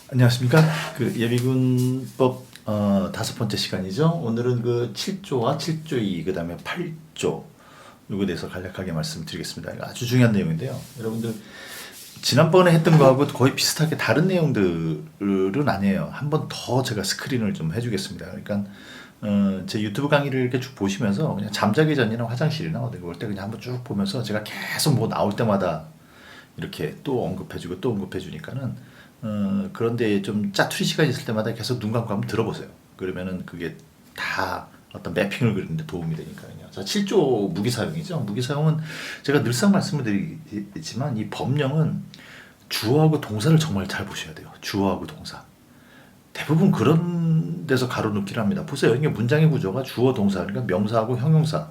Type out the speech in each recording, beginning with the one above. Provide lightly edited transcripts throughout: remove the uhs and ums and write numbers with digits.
안녕하십니까. 그 예비군법 다섯 번째 시간이죠. 오늘은 그 7조와 7조 2, 그 다음에 8조 요거에 대해서 간략하게 말씀드리겠습니다. 이거 아주 중요한 내용인데요. 여러분들 지난번에 했던 거하고 거의 비슷하게 다른 내용들은 아니에요. 한 번 더 제가 스크린을 좀 해주겠습니다. 그러니까 제 유튜브 강의를 이렇게 쭉 보시면서 그냥 잠자기 전이나 화장실이나 어디 올 때 그냥 한번 쭉 보면서 제가 계속 뭐 나올 때마다 이렇게 또 언급해주고 또 언급해주니까는 그런데 좀 짜투리 시간이 있을 때마다 계속 눈 감고 한번 들어보세요. 그러면은 그게 다 어떤 매핑을 그리는데 도움이 되니까요. 자, 7조 무기 사용이죠. 무기 사용은 제가 늘상 말씀을 드리지만 이 법령은 주어하고 동사를 정말 잘 보셔야 돼요. 주어하고 동사. 대부분 그런 데서 가로놓기를 합니다. 보세요. 이게 문장의 구조가 주어 동사, 그러니까 명사하고 형용사,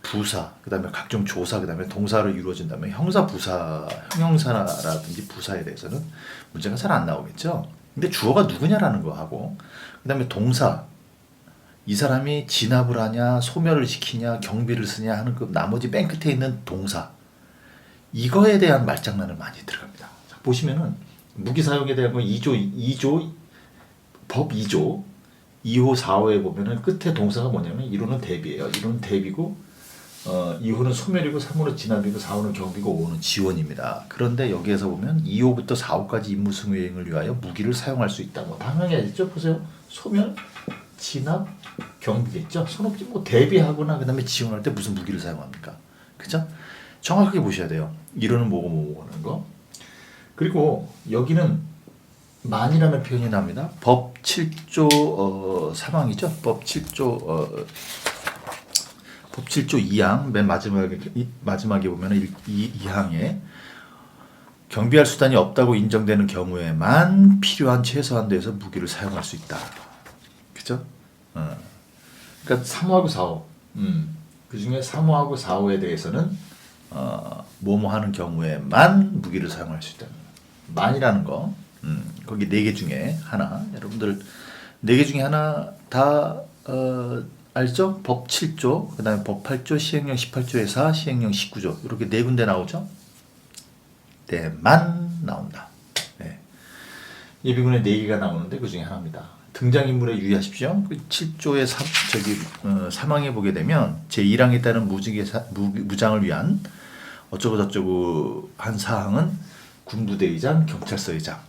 부사, 그 다음에 각종 조사, 그 다음에 동사로 이루어진다면 형사, 부사, 형용사라든지 부사에 대해서는 문제가 잘 안 나오겠죠. 근데 주어가 누구냐라는 거 하고, 그 다음에 동사, 이 사람이 진압을 하냐, 소멸을 시키냐, 경비를 쓰냐 하는 그 나머지 맨 끝에 있는 동사, 이거에 대한 말장난을 많이 들어갑니다. 자, 보시면은 무기 사용에 대한 건 2조, 법 2조, 2호, 4호에 보면은 끝에 동사가 뭐냐면 1호는 대비예요. 1호는 대비고 2호는 소멸이고 3호는 진압이고 4호는 경비고 5호는 지원입니다. 그런데 여기에서 보면 2호부터 4호까지 임무 수행을 위하여 무기를 사용할 수 있다. 뭐 당연히 알겠죠? 보세요. 소멸, 진압, 경비겠죠? 손업지 뭐 대비하거나 그다음에 지원할 때 무슨 무기를 사용합니까? 그죠? 정확하게 보셔야 돼요. 1호는 뭐고 하는 거. 그리고 여기는 만이라는 표현이 납니다. 법 7조 사망이죠. 법 7조 2항 맨 마지막에 보면 2항에 경비할 수단이 없다고 인정되는 경우에만 필요한 최소한 도에서 무기를 사용할 수 있다. 그죠? 그러니까 3호하고 4호. 그 중에 3호하고 4호에 대해서는 뭐뭐 하는 경우에만 무기를 사용할 수 있다. 만이라는 거. 거기 4개 중에 하나. 여러분들 4개 중에 하나 다 알죠? 법 7조, 그 다음에 법 8조, 시행령 18조에 4, 시행령 19조 이렇게 4군데 나오죠? 네만 나온다. 네. 예비군에 4개가 나오는데 그 중에 하나입니다. 등장인물에 유의하십시오. 그 7조의 사망에 보게 되면 제1항에 따른 무장을 위한 어쩌고 저쩌고 한 사항은 군부대의장, 경찰서의장,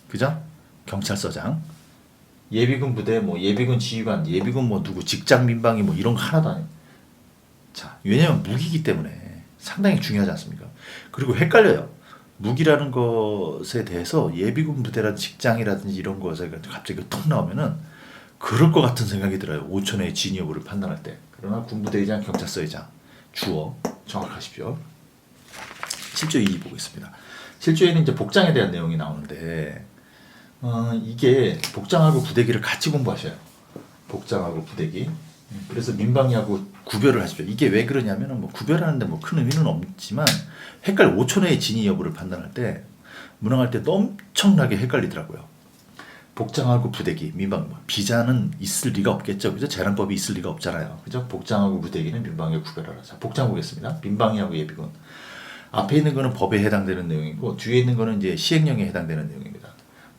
그죠? 경찰서장. 예비군 부대, 뭐 예비군 지휘관, 예비군 뭐 누구 직장 민방위 뭐 이런 거 하나도 아니에요. 자, 왜냐면 무기이기 때문에 상당히 중요하지 않습니까? 그리고 헷갈려요. 무기라는 것에 대해서 예비군 부대라든지 직장이라든지 이런 것에 갑자기 톡 나오면은 그럴 것 같은 생각이 들어요. 5천의 진위 여부를 판단할 때. 그러나 군부대의장, 경찰서의장 주어 정확하십시오. 7조 2 보겠습니다. 7조에는 이제 복장에 대한 내용이 나오는데 이게 복장하고 부대기를 같이 공부하셔요. 복장하고 부대기. 그래서 민방위하고 구별을 하십시오. 이게 왜 그러냐면은 뭐 구별하는데 뭐 큰 의미는 없지만 5천회의 진위 여부를 판단할 때 문항할 때 또 엄청나게 헷갈리더라고요. 복장하고 부대기, 민방위. 비자는 있을 리가 없겠죠. 그죠? 재난법이 있을 리가 없잖아요. 그죠? 복장하고 부대기는 민방위에 구별하라. 자, 복장 보겠습니다. 민방위하고 예비군. 앞에 있는 거는 법에 해당되는 내용이고 뒤에 있는 거는 이제 시행령에 해당되는 내용입니다.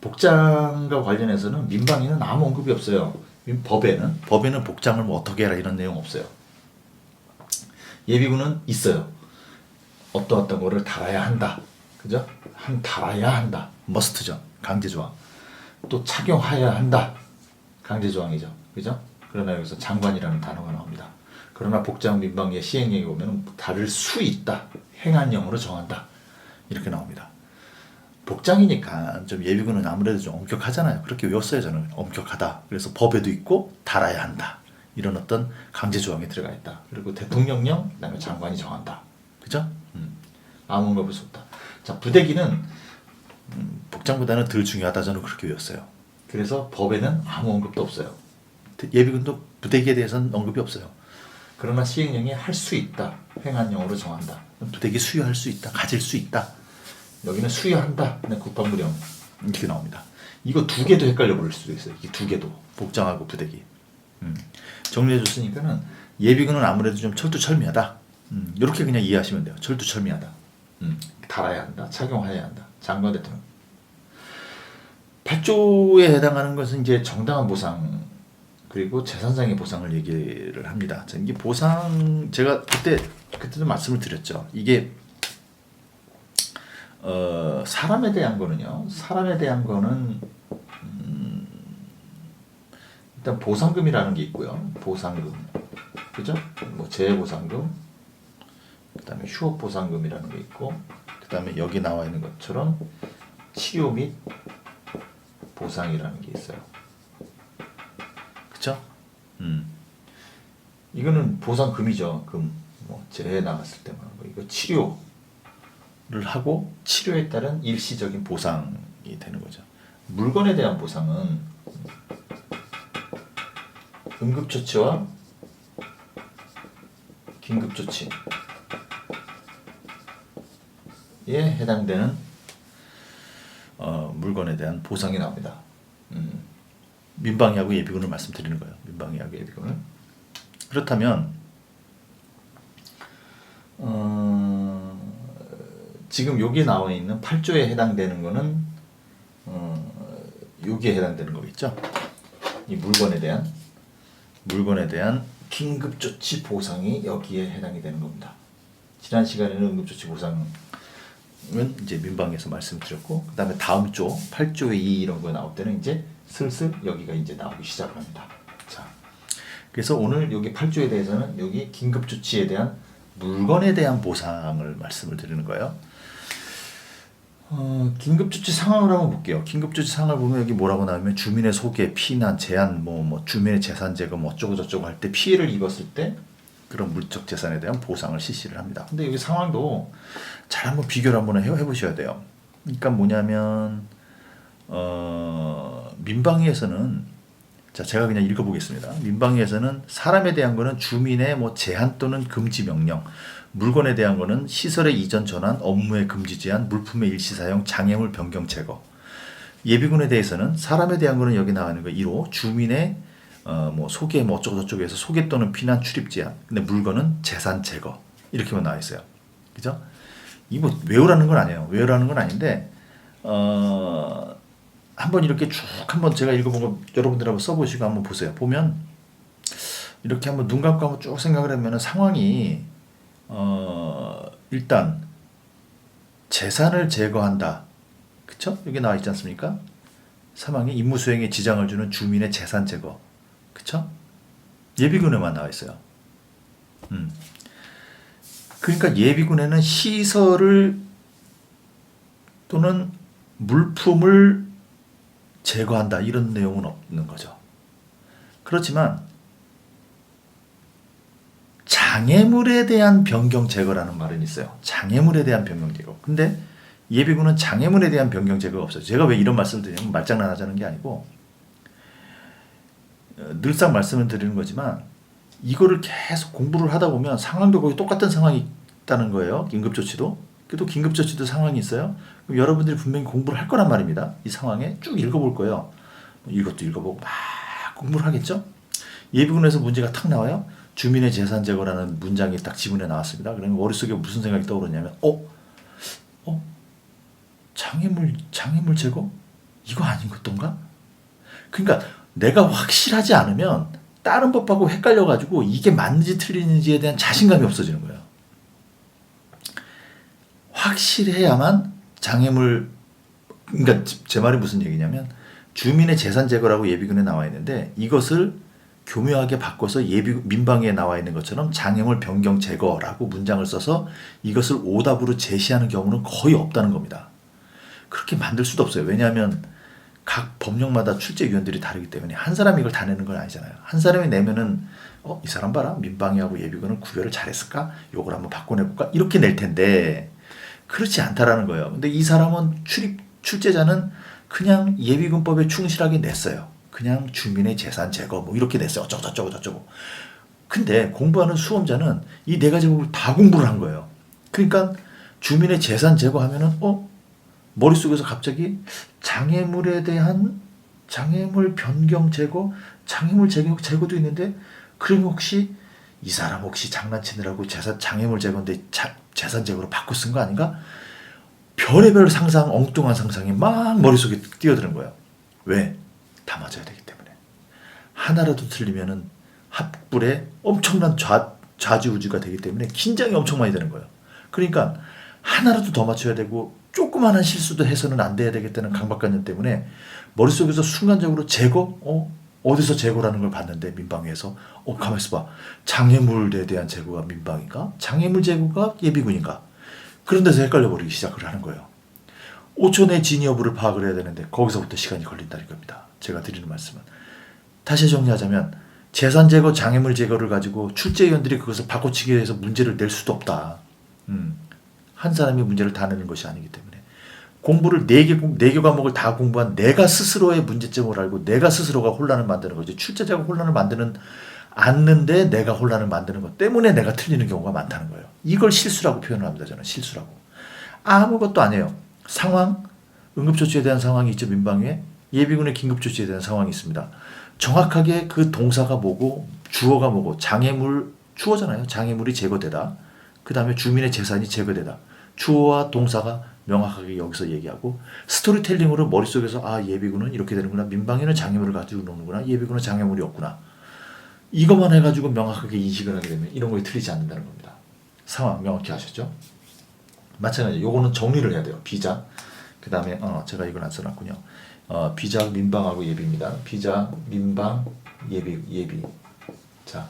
복장과 관련해서는 민방위는 아무 언급이 없어요. 법에는 복장을 뭐 어떻게 해라 이런 내용 없어요. 예비군은 있어요. 어떤 거를 달아야 한다. 그죠? 달아야 한다. 머스트죠. 강제조항. 또 착용하여야 한다. 강제조항이죠. 그죠? 그러나 여기서 장관이라는 단어가 나옵니다. 그러나 복장 민방위의 시행령에 보면 다를 수 있다. 행안령으로 정한다. 이렇게 나옵니다. 복장이니까 좀 예비군은 아무래도 좀 엄격하잖아요. 그렇게 외웠어요. 저는 엄격하다. 그래서 법에도 있고 달아야 한다. 이런 어떤 강제 조항이 들어가 있다. 그리고 대통령령, 그다음에 장관이 정한다. 그죠? 아무 언급을 수 없다. 자, 부대기는 복장보다는 덜 중요하다. 저는 그렇게 외웠어요. 그래서 법에는 아무 언급도 없어요. 예비군도 부대기에 대해서는 언급이 없어요. 그러나 시행령이 할 수 있다. 행안령으로 정한다. 부대기 수여할 수 있다. 가질 수 있다. 여기는 수여한다. 국방부령 이렇게 나옵니다. 이거 2개도 헷갈려 버릴 수도 있어요. 이 2개도 복장하고 부대기. 정리해 줬으니까는 예비군은 아무래도 좀 철두철미하다. 이렇게 그냥 이해하시면 돼요. 철두철미하다. 달아야 한다. 착용해야 한다. 장관 대통령. 8조에 해당하는 것은 이제 정당한 보상 그리고 재산상의 보상을 얘기를 합니다. 자, 이게 보상 제가 그때도 말씀을 드렸죠. 이게 사람에 대한 거는요. 사람에 대한 거는 일단 보상금이라는 게 있고요. 보상금, 그죠? 뭐 재해보상금, 그다음에 휴업보상금이라는 게 있고, 그다음에 여기 나와 있는 것처럼 치료 및 보상이라는 게 있어요. 그쵸? 이거는 보상금이죠. 금, 뭐 재해 나갔을 때만 뭐 이거 치료를 하고 치료에 따른 일시적인 보상이 되는 거죠. 물건에 대한 보상은 응급조치와 긴급조치에 해당되는 물건에 대한 보상이 나옵니다. 민방위하고 예비군을 말씀드리는 거예요. 민방위하고 예비군을. 그렇다면 지금 여기 나와 있는 8조에 해당되는 거는 여기에 해당되는 거겠죠. 이 물건에 대한 긴급조치 보상이 여기에 해당이 되는 겁니다. 지난 시간에는 응급조치 보상은 이제 민방위에서 말씀드렸고, 그 다음에 다음 조 8조의 2 이런 거 나올 때는 이제 슬슬 여기가 이제 나오기 시작합니다. 자, 그래서 오늘 여기 8조에 대해서는 여기 긴급조치에 대한 물건에 대한 보상을 말씀을 드리는 거예요. 긴급조치 상황을 한번 볼게요. 긴급조치 상황을 보면 여기 뭐라고 나오면 주민의 소개, 피난, 재한, 뭐 주민의 재산 제거, 뭐 어쩌고 저쩌고 할 때 피해를 입었을 때 그런 물적 재산에 대한 보상을 실시를 합니다. 근데 여기 상황도 잘 한번 비교를 한번 해보셔야 돼요. 그러니까 뭐냐면 민방위에서는 자 제가 그냥 읽어보겠습니다. 민방위에서는 사람에 대한 거는 주민의 뭐 제한 또는 금지 명령, 물건에 대한 거는 시설의 이전 전환, 업무의 금지 제한, 물품의 일시 사용, 장애물 변경 제거. 예비군에 대해서는 사람에 대한 거는 여기 나가는 거 1호 주민의 뭐 소개 뭐 어쩌고 저쩌고 해서 소개 또는 피난 출입 제한. 근데 물건은 재산 제거 이렇게만 나와 있어요. 그죠? 이 뭐 외우라는 건 아니에요. 외우라는 건 아닌데 한번 이렇게 쭉 한번 제가 읽어본 거 여러분들 한번 써보시고 한번 보세요. 보면 이렇게 한번 눈 감고 한번 쭉 생각을 하면 상황이 일단 재산을 제거한다. 그쵸? 여기 나와 있지 않습니까? 사망에 임무 수행에 지장을 주는 주민의 재산 제거. 그쵸? 예비군에만 나와 있어요. 그러니까 예비군에는 시설을 또는 물품을 제거한다 이런 내용은 없는 거죠. 그렇지만 장애물에 대한 변경 제거라는 말은 있어요. 장애물에 대한 변경 제거. 근데 예비군은 장애물에 대한 변경 제거가 없어요. 제가 왜 이런 말씀을 드리냐면 말장난하자는 게 아니고 늘상 말씀을 드리는 거지만 이거를 계속 공부를 하다 보면 상황도 거의 똑같은 상황이 있다는 거예요. 긴급조치도. 그래도 긴급조치도 상황이 있어요. 그럼 여러분들이 분명히 공부를 할 거란 말입니다. 이 상황에 쭉 읽어볼 거예요. 이것도 읽어보고 막 공부를 하겠죠. 예비군에서 문제가 탁 나와요. 주민의 재산 제거라는 문장이 딱 지문에 나왔습니다. 그러면 머릿속에 무슨 생각이 떠오르냐면 장애물 제거? 이거 아닌 것던가? 그러니까 내가 확실하지 않으면 다른 법하고 헷갈려가지고 이게 맞는지 틀리는지에 대한 자신감이 없어지는 거예요. 확실해야만 장애물, 그러니까 제 말이 무슨 얘기냐면 주민의 재산 제거라고 예비군에 나와 있는데 이것을 교묘하게 바꿔서 민방위에 나와 있는 것처럼 장애물 변경 제거라고 문장을 써서 이것을 오답으로 제시하는 경우는 거의 없다는 겁니다. 그렇게 만들 수도 없어요. 왜냐하면 각 법령마다 출제위원들이 다르기 때문에 한 사람이 이걸 다 내는 건 아니잖아요. 한 사람이 내면은 이 사람 봐라 민방위하고 예비군은 구별을 잘했을까? 요걸 한번 바꿔내볼까? 이렇게 낼 텐데 그렇지 않다라는 거예요. 근데 이 사람은 출제자는 그냥 예비군법에 충실하게 냈어요. 그냥 주민의 재산 제거 뭐 이렇게 냈어요. 어쩌고. 근데 공부하는 수험자는 이 네 가지 법을 다 공부를 한 거예요. 그러니까 주민의 재산 제거하면은 머릿속에서 갑자기 장애물에 대한 장애물 변경 제거, 장애물 제거도 있는데 그러면 혹시 이 사람 혹시 장난치느라고 장애물 제거인데 재산 제거로 바꿔 쓴 거 아닌가? 별의별 상상, 엉뚱한 상상이 막 머릿속에 뛰어드는 거예요. 왜? 다 맞아야 되기 때문에. 하나라도 틀리면은 합불에 엄청난 좌지우지가 되기 때문에 긴장이 엄청 많이 되는 거예요. 그러니까 하나라도 더 맞춰야 되고 조그마한 실수도 해서는 안 돼야 되겠다는 강박관념 때문에 머릿속에서 순간적으로 어디서 재고라는 걸 봤는데 민방위에서 가만 있어봐. 장애물에 대한 재고가 민방위인가? 장애물 재고가 예비군인가? 그런 데서 헷갈려버리기 시작을 하는 거예요. 5초 내 진위 여부를 파악을 해야 되는데 거기서부터 시간이 걸린다는 겁니다. 제가 드리는 말씀은. 다시 정리하자면 재산 제거, 장애물 제거를 가지고 출제위원들이 그것을 바꿔치기 해서 문제를 낼 수도 없다. 한 사람이 문제를 다 내는 것이 아니기 때문에 공부를 4개 과목을 다 공부한 내가 스스로의 문제점을 알고 내가 스스로가 혼란을 만드는 거지. 출제자가 혼란을 만드는 않는데 내가 혼란을 만드는 것 때문에 내가 틀리는 경우가 많다는 거예요. 이걸 실수라고 표현을 합니다. 저는 실수라고. 아무것도 아니에요. 상황, 응급조치에 대한 상황이 있죠. 민방위에. 예비군의 긴급조치에 대한 상황이 있습니다. 정확하게 그 동사가 뭐고 주어가 뭐고 장애물, 주어잖아요. 장애물이 제거되다. 그 다음에 주민의 재산이 제거되다. 주어와 동사가 명확하게 여기서 얘기하고 스토리텔링으로 머릿속에서 예비군은 이렇게 되는구나. 민방위는 장애물을 가지고 노는구나. 예비군은 장애물이 없구나. 이것만 해가지고 명확하게 인식을 하게 되면 이런 거에 틀리지 않는다는 겁니다. 상황 명확히 하셨죠? 마찬가지로 요거는 정리를 해야 돼요. 비자. 그 다음에 제가 이걸 안 써놨군요. 비자, 민방하고 예비입니다. 비자, 민방, 예비. 자,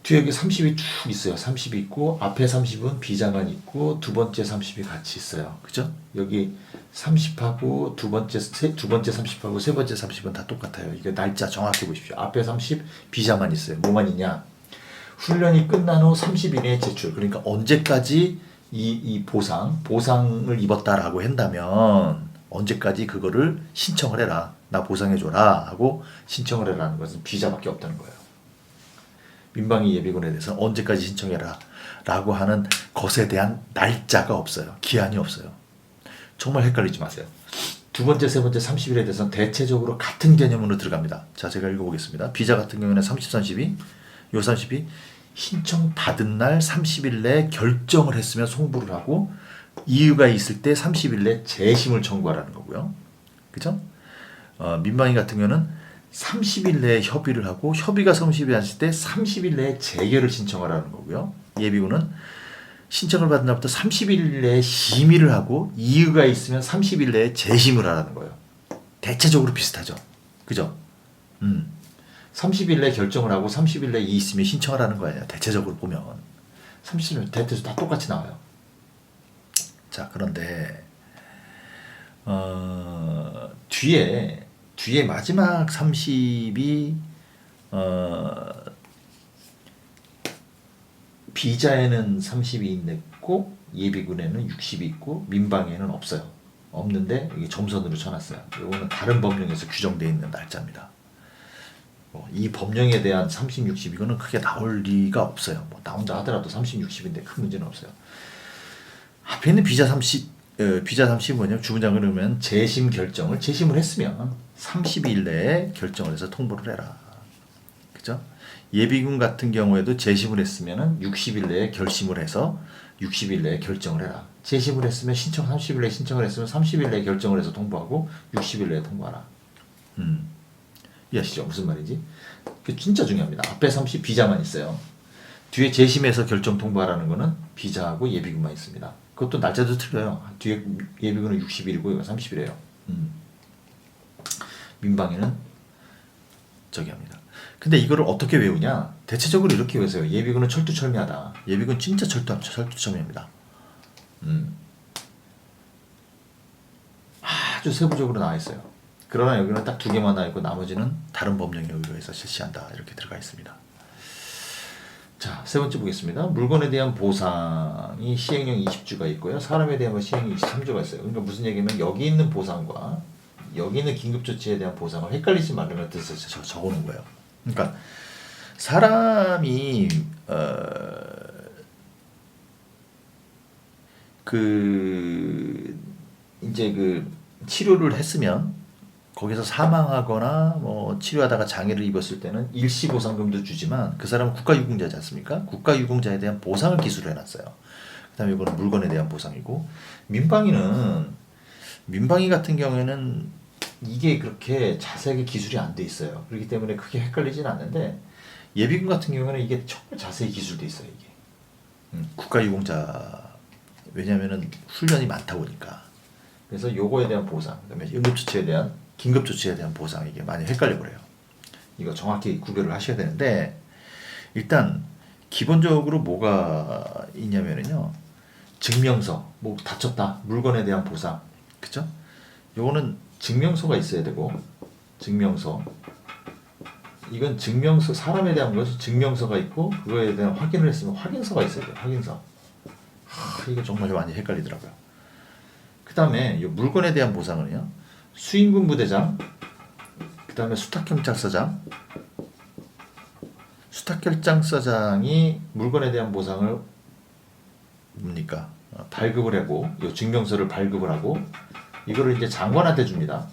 뒤에 여기 30이 쭉 있어요. 30이 있고 앞에 30은 비자만 있고 두 번째 30이 같이 있어요. 그죠? 여기 30하고 두 번째 30하고 세 번째 30은 다 똑같아요. 이게 날짜 정확히 보십시오. 앞에 30 비자만 있어요. 뭐만 있냐? 훈련이 끝난 후 30일 내에 제출. 그러니까 언제까지 이 보상을 입었다라고 한다면 언제까지 그거를 신청을 해라. 나 보상해줘라 하고 신청을 해라는 것은 비자밖에 없다는 거예요. 민방위 예비군에 대해서는 언제까지 신청해라 라고 하는 것에 대한 날짜가 없어요. 기한이 없어요. 정말 헷갈리지 마세요. 두 번째, 세 번째 30일에 대해서는 대체적으로 같은 개념으로 들어갑니다. 자, 제가 읽어보겠습니다. 비자 같은 경우에는 30, 32, 요 32 신청 받은 날 30일 내에 결정을 했으면 송부를 하고 이유가 있을 때 30일 내에 재심을 청구하라는 거고요. 그죠? 민방위 같은 경우는 30일 내에 협의를 하고 협의가 성립이 됐을 때 30일 내에 재결을 신청하라는 거고요. 예비군은 신청을 받은 날부터 30일 내에 심의를 하고 이유가 있으면 30일 내에 재심을 하라는 거예요. 대체적으로 비슷하죠. 그죠? 30일 내에 결정을 하고 30일 내에 있으면 신청하라는 거예요. 대체적으로 보면 30일 대체적으로 다 똑같이 나와요. 자, 그런데 뒤에 마지막 30이 비자에는 30이 있고 예비군에는 60이 있고 민방위에는 없어요. 없는데 이게 점선으로 쳐놨어요. 이거는 다른 법령에서 규정되어 있는 날짜입니다. 이 법령에 대한 30, 60 이거는 크게 나올 리가 없어요. 나온다 하더라도 30, 60인데 큰 문제는 없어요. 앞에 있는 비자 30이 뭐냐면 주무장을 하면 재심을 했으면 30일 내에 결정을 해서 통보를 해라. 그죠? 예비군 같은 경우에도 재심을 했으면 60일 내에 결심을 해서 60일 내에 결정을 해라. 재심을 했으면 30일 내에 신청을 했으면 30일 내에 결정을 해서 통보하고 60일 내에 통보하라. 이해하시죠? 무슨 말인지? 그게 진짜 중요합니다. 앞에 30 비자만 있어요. 뒤에 재심해서 결정 통보하라는 거는 비자하고 예비군만 있습니다. 그것도 날짜도 틀려요. 뒤에 예비군은 60일이고 이거 30일이에요. 민방위는 저기 합니다. 근데 이거를 어떻게 외우냐? 대체적으로 이렇게 외우세요. 예비군은 철두철미하다. 예비군 진짜 철두철미합니다. 아주 세부적으로 나와 있어요. 그러나 여기는 딱 2개만 나와 있고 나머지는 다른 법령에 의거해서 실시한다. 이렇게 들어가 있습니다. 자, 세 번째 보겠습니다. 물건에 대한 보상이 시행령 20주가 있고요. 사람에 대한 시행령 23주가 있어요. 그러니까 무슨 얘기냐면 여기 있는 보상과 여기 있는 긴급조치에 대한 보상을 헷갈리지 말라는 뜻에서 적어놓은 거예요. 그러니까 사람이 이제 치료를 했으면 거기서 사망하거나 치료하다가 장애를 입었을 때는 일시 보상금도 주지만 그 사람은 국가유공자지 않습니까? 국가유공자에 대한 보상을 기술을 해놨어요. 그다음에 이거는 물건에 대한 보상이고 민방위 같은 경우에는 이게 그렇게 자세하게 기술이 안 돼 있어요. 그렇기 때문에 크게 헷갈리진 않는데 예비군 같은 경우는 이게 정말 자세히 기술돼 있어요. 이게 국가유공자 왜냐면은 훈련이 많다 보니까 그래서 요거에 대한 보상, 그다음에 응급조치에 대한 긴급조치에 대한 보상 이게 많이 헷갈려 버려요. 이거 정확히 구별을 하셔야 되는데 일단 기본적으로 뭐가 있냐면은요 증명서, 뭐 다쳤다 물건에 대한 보상, 그죠? 요거는 증명서가 있어야 되고 증명서 이건 증명서 사람에 대한 것이 증명서가 있고 그거에 대한 확인을 했으면 확인서가 있어야 돼요. 확인서. 이게 정말 많이 헷갈리더라고요. 그 다음에 이 물건에 대한 보상은요 수임군 부대장, 그 다음에 수탁경찰서장, 수탁경찰서장이 물건에 대한 보상을 뭡니까 발급을 하고 이 증명서를 발급을 하고 이거를 이제 장관한테 줍니다.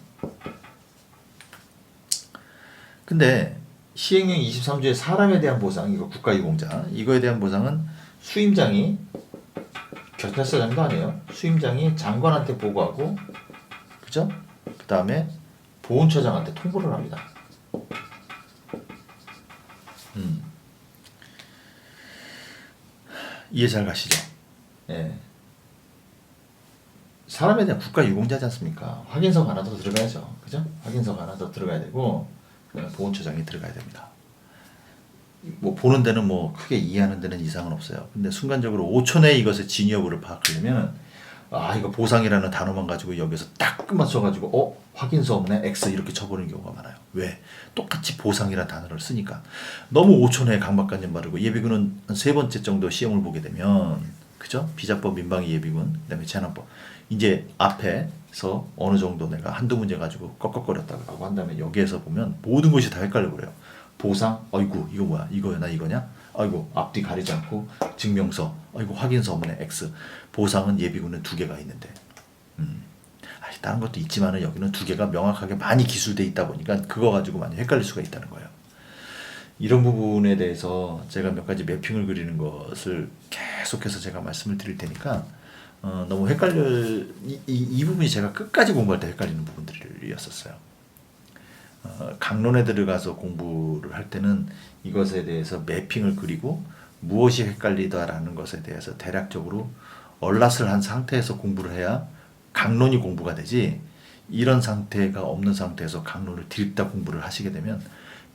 근데 시행령 23조의 사람에 대한 보상, 이거 국가유공자, 이거에 대한 보상은 수임장이 경찰서장도 아니에요. 수임장이 장관한테 보고하고, 그죠? 그 다음에 보훈처장한테 통보를 합니다. 이해 잘 가시죠? 예. 사람에 대한 국가유공자지 않습니까? 확인서가 하나 더 들어가야죠. 그죠? 확인서가 하나 더 들어가야 되고, 보훈처장이 들어가야 됩니다. 뭐 보는 데는 뭐 크게 이해하는 데는 이상은 없어요. 근데 순간적으로 5초 내에 이것의 진위 여부를 파악하려면 이거 보상이라는 단어만 가지고 여기서 딱 맞춰가지고 확인서 없네 X 이렇게 쳐버리는 경우가 많아요. 왜? 똑같이 보상이라는 단어를 쓰니까 너무 5초 내에 강박관념 바르고 예비군은 한 3번째 정도 시험을 보게 되면 그죠? 비자법 민방위 예비군 그다음에 재난법 이제 앞에서 어느 정도 내가 한두 문제 가지고 꺽꺽거렸다고 한 다음에 여기에서 보면 모든 것이 다 헷갈려 버려요. 보상, 어이구 이거 뭐야 이거나 이거냐, 아이고 앞뒤 가리지 않고 증명서, 아이고 확인서 없네 X. 보상은 예비군은 2개가 있는데 다른 것도 있지만은 여기는 2개가 명확하게 많이 기술돼 있다 보니까 그거 가지고 많이 헷갈릴 수가 있다는 거예요. 이런 부분에 대해서 제가 몇 가지 매핑을 그리는 것을 계속해서 제가 말씀을 드릴 테니까 너무 이 부분이 제가 끝까지 공부할 때 헷갈리는 부분들이었었어요. 강론에 들어가서 공부를 할 때는 이것에 대해서 매핑을 그리고 무엇이 헷갈리다라는 것에 대해서 대략적으로 얼랏을 한 상태에서 공부를 해야 강론이 공부가 되지, 이런 상태가 없는 상태에서 강론을 드립다 공부를 하시게 되면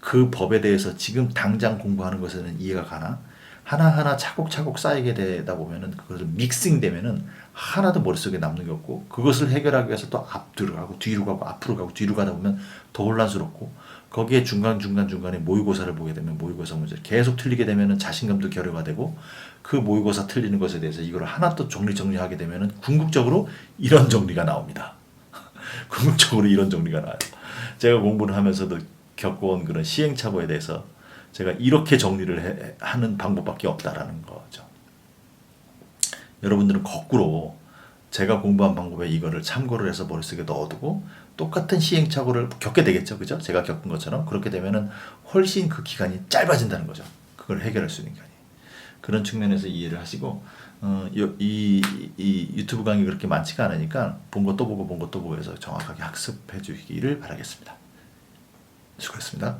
그 법에 대해서 지금 당장 공부하는 것에는 이해가 가나 하나하나 차곡차곡 쌓이게 되다 보면은 그것을 믹싱 되면은 하나도 머릿속에 남는 게 없고, 그것을 해결하기 위해서 또 앞뒤로 가고 뒤로 가고 앞으로 가고 뒤로 가다 보면 더 혼란스럽고, 거기에 중간중간에 모의고사를 보게 되면 모의고사 문제를 계속 틀리게 되면은 자신감도 결여가 되고, 그 모의고사 틀리는 것에 대해서 이걸 하나 또 정리하게 되면은 궁극적으로 이런 정리가 나옵니다. 궁극적으로 이런 정리가 나와요. 제가 공부를 하면서도 겪어온 그런 시행착오에 대해서 제가 이렇게 정리를 하는 방법밖에 없다라는 거죠. 여러분들은 거꾸로 제가 공부한 방법에 이거를 참고를 해서 머릿속에 넣어두고 똑같은 시행착오를 겪게 되겠죠. 그죠? 제가 겪은 것처럼 그렇게 되면은 훨씬 그 기간이 짧아진다는 거죠. 그걸 해결할 수 있는 기간이. 그런 측면에서 이해를 하시고, 이 유튜브 강의 그렇게 많지가 않으니까 본 거 또 보고 해서 정확하게 학습해 주시기를 바라겠습니다. 수고했습니다.